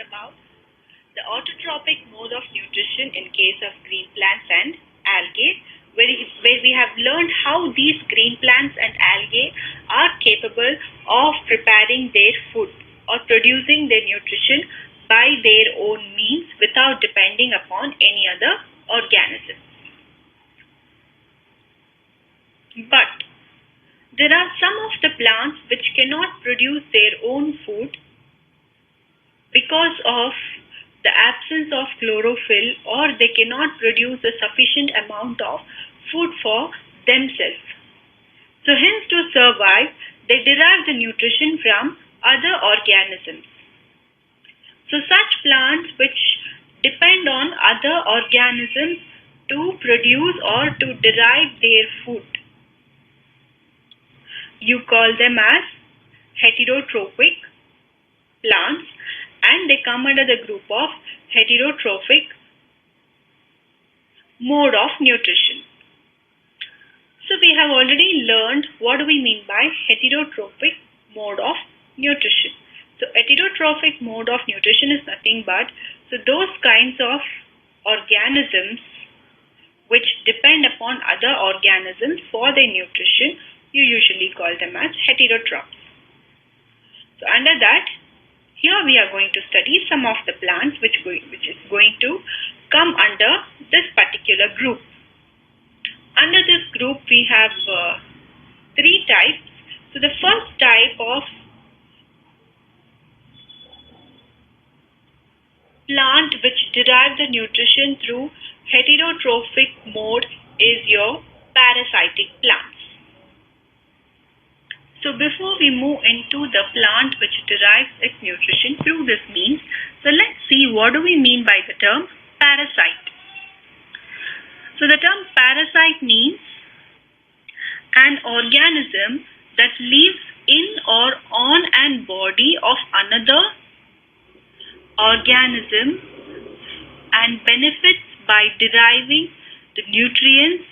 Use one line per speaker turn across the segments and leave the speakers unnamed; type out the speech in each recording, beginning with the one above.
about the autotrophic mode of nutrition in case of green plants and algae, where we have learned how these green plants and algae are capable of preparing their food or producing their nutrition by their own means without depending upon any other organism. But there are some of the plants which cannot produce their own food because of the absence of chlorophyll, or they cannot produce a sufficient amount of food for themselves. So hence, to survive, they derive the nutrition from other organisms. So such plants which depend on other organisms to produce or to derive their food, you call them as heterotrophic plants, and they come under the group of heterotrophic mode of nutrition. So we have already learned what do we mean by heterotrophic mode of nutrition. So heterotrophic mode of nutrition is nothing but those kinds of organisms which depend upon other organisms for their nutrition. You usually call them as heterotrophs. So under that, here we are going to study some of the plants which is going to come under this particular group. Under this group we have three types. So the first type of plant which derive the nutrition through heterotrophic mode is your parasitic plants. So before we move into the plant which derives its nutrition through this means, so let's see what do we mean by the term parasite. So the term parasite means an organism that lives in or on an body of another organism and benefits by deriving the nutrients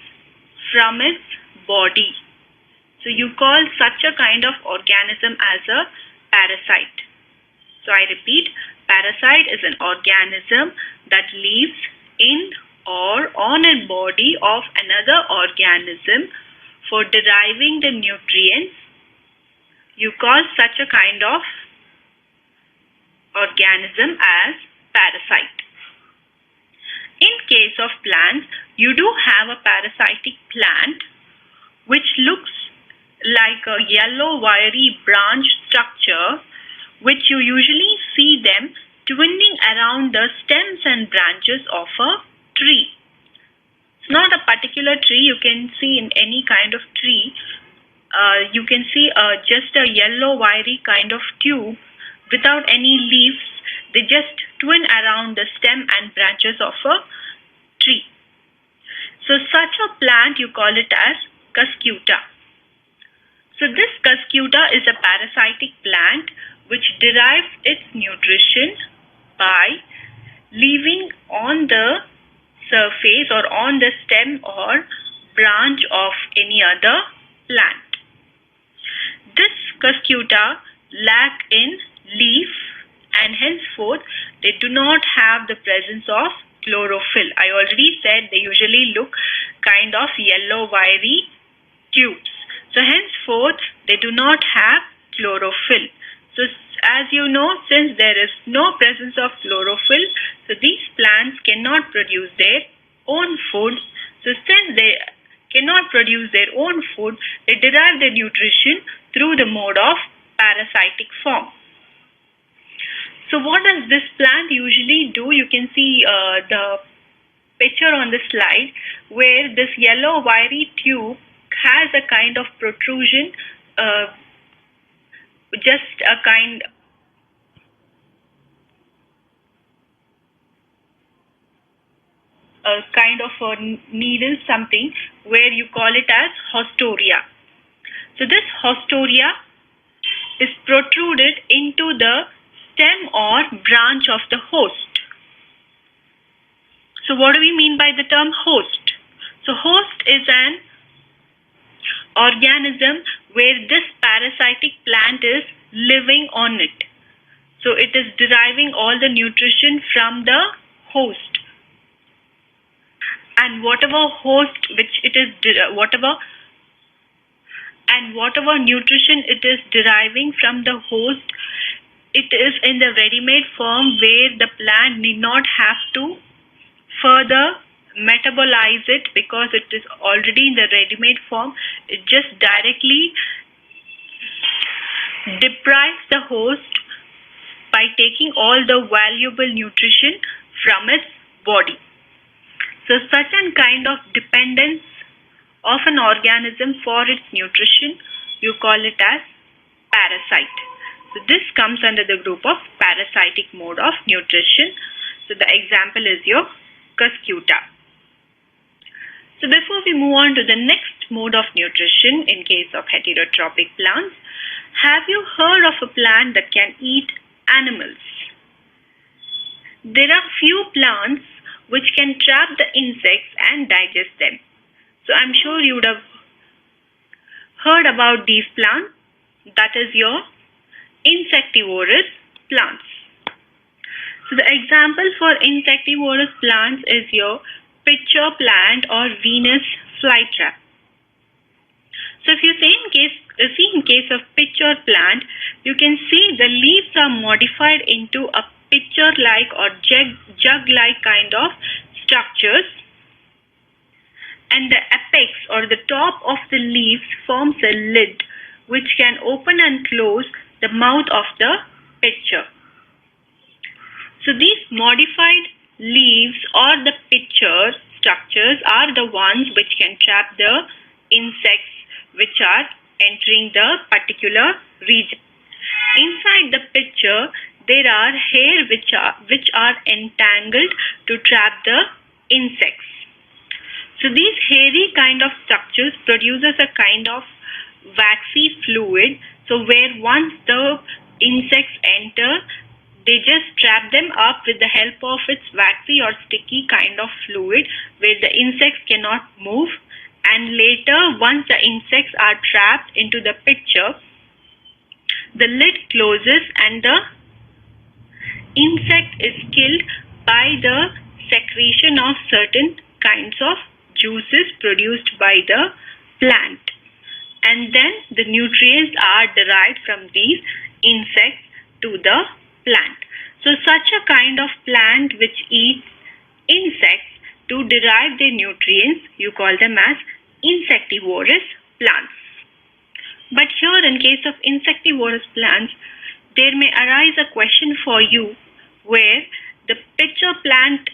from its body. So you call such a kind of organism as a parasite. So I repeat, parasite is an organism that lives in or on a body of another organism for deriving the nutrients. You call such a kind of organism as parasite. In case of plants, you do have a parasitic plant which looks like a yellow wiry branch structure, which you usually see them twining around the stems and branches of a tree. It's not a particular tree. You can see in any kind of tree, you can see just a yellow wiry kind of tube without any leaves. They just twine around the stem and branches of a tree. So such a plant you call it as cuscuta. So this cuscuta is a parasitic plant which derives its nutrition by living on the surface or on the stem or branch of any other plant. This cuscuta lack in leaf, and henceforth they do not have the presence of chlorophyll. I already said they usually look kind of yellow wiry tubes. So henceforth they do not have chlorophyll. So as you know, since there is no presence of chlorophyll, so these plants cannot produce their own food. So since they cannot produce their own food, they derive their nutrition through the mode of parasitic form. So what does this plant usually do? You can see the picture on the slide where this yellow wiry tube has a kind of protrusion, just a kind of a needle, something where you call it as hostoria. So this hostoria is protruded into the stem or branch of the host. So what do we mean by the term host? So host is an organism where this parasitic plant is living on it. So it is deriving all the nutrition from the host. And whatever nutrition it is deriving from the host, it is in the ready-made form where the plant need not have to further metabolize it because it is already in the ready-made form. It just directly deprives the host by taking all the valuable nutrition from its body. So such a kind of dependence of an organism for its nutrition, you call it as parasite. So this comes under the group of parasitic mode of nutrition. So the example is your cuscuta. So before we move on to the next mode of nutrition in case of heterotrophic plants, have you heard of a plant that can eat animals? There are few plants which can trap the insects and digest them. So I'm sure you would have heard about these plants. That is your insectivorous plants. So the example for insectivorous plants is your pitcher plant or Venus flytrap. So if you see in case of pitcher plant, you can see the leaves are modified into a pitcher-like or jug-like kind of structures, and the apex or the top of the leaves forms a lid which can open and close the mouth of the pitcher. So these modified leaves or the pitcher structures are the ones which can trap the insects which are entering the particular region. Inside the pitcher, there are hair which are entangled to trap the insects. So these hairy kind of structures produces a kind of waxy fluid. So where once the insects enter, they just trap them up with the help of its waxy or sticky kind of fluid where the insects cannot move. And later, once the insects are trapped into the pitcher, the lid closes and the insect is killed by the secretion of certain kinds of juices produced by the plant. And then the nutrients are derived from these insects to the plant. So such a kind of plant which eats insects to derive their nutrients, you call them as insectivorous plants. But here in case of insectivorous plants, there may arise a question for you where the pitcher plant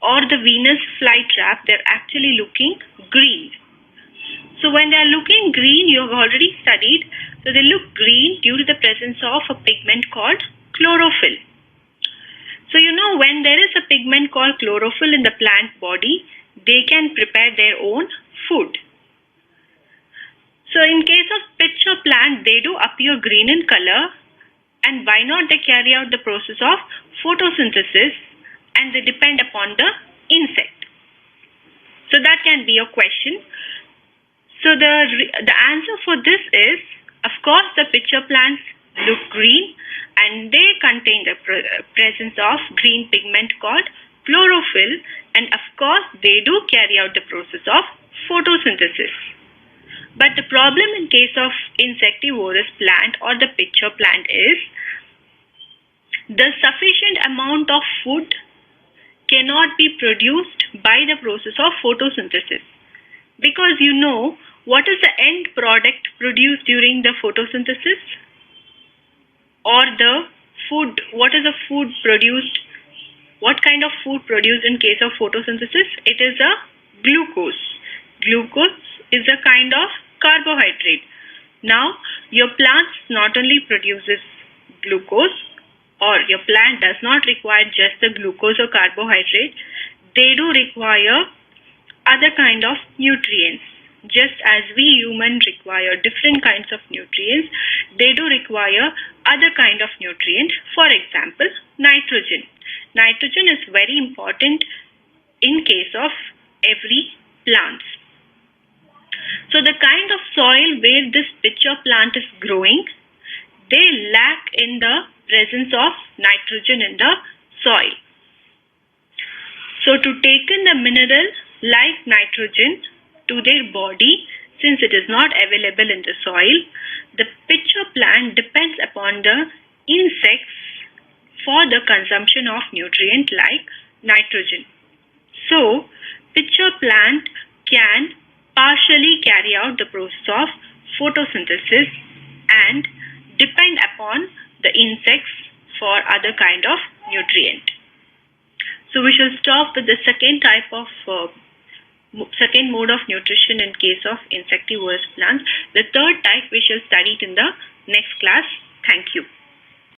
or the Venus flytrap, they're actually looking green. So when they are looking green, you have already studied, so they look green due to the presence of a pigment called chlorophyll. So you know when there is a pigment called chlorophyll in the plant body, they can prepare their own food. So in case of pitcher plant, they do appear green in color, and why not they carry out the process of photosynthesis and they depend upon the insect. So that can be a question. So the answer for this is, of course, the pitcher plants look green and they contain the presence of green pigment called chlorophyll, and of course they do carry out the process of photosynthesis. But the problem in case of insectivorous plant or the pitcher plant is the sufficient amount of food cannot be produced by the process of photosynthesis, because you know what is the end product produced during the photosynthesis, or the food, what is the food produced, what kind of food produced in case of photosynthesis? It is a glucose. Glucose is a kind of carbohydrate. Now your plant not only produces glucose, or your plant does not require just the glucose or carbohydrate, they do require other kind of nutrients. Just as we humans require different kinds of nutrients, they do require other kind of nutrient. For example, nitrogen. Nitrogen is very important in case of every plant. So the kind of soil where this pitcher plant is growing, they lack in the presence of nitrogen in the soil. So to take in the mineral like nitrogen to their body, since it is not available in the soil, the pitcher plant depends upon the insects for the consumption of nutrient like nitrogen. So, pitcher plant can partially carry out the process of photosynthesis and depend upon the insects for other kind of nutrient. So we shall stop with the second mode of nutrition in case of insectivorous plants. The third type we shall study it in the next class. Thank you.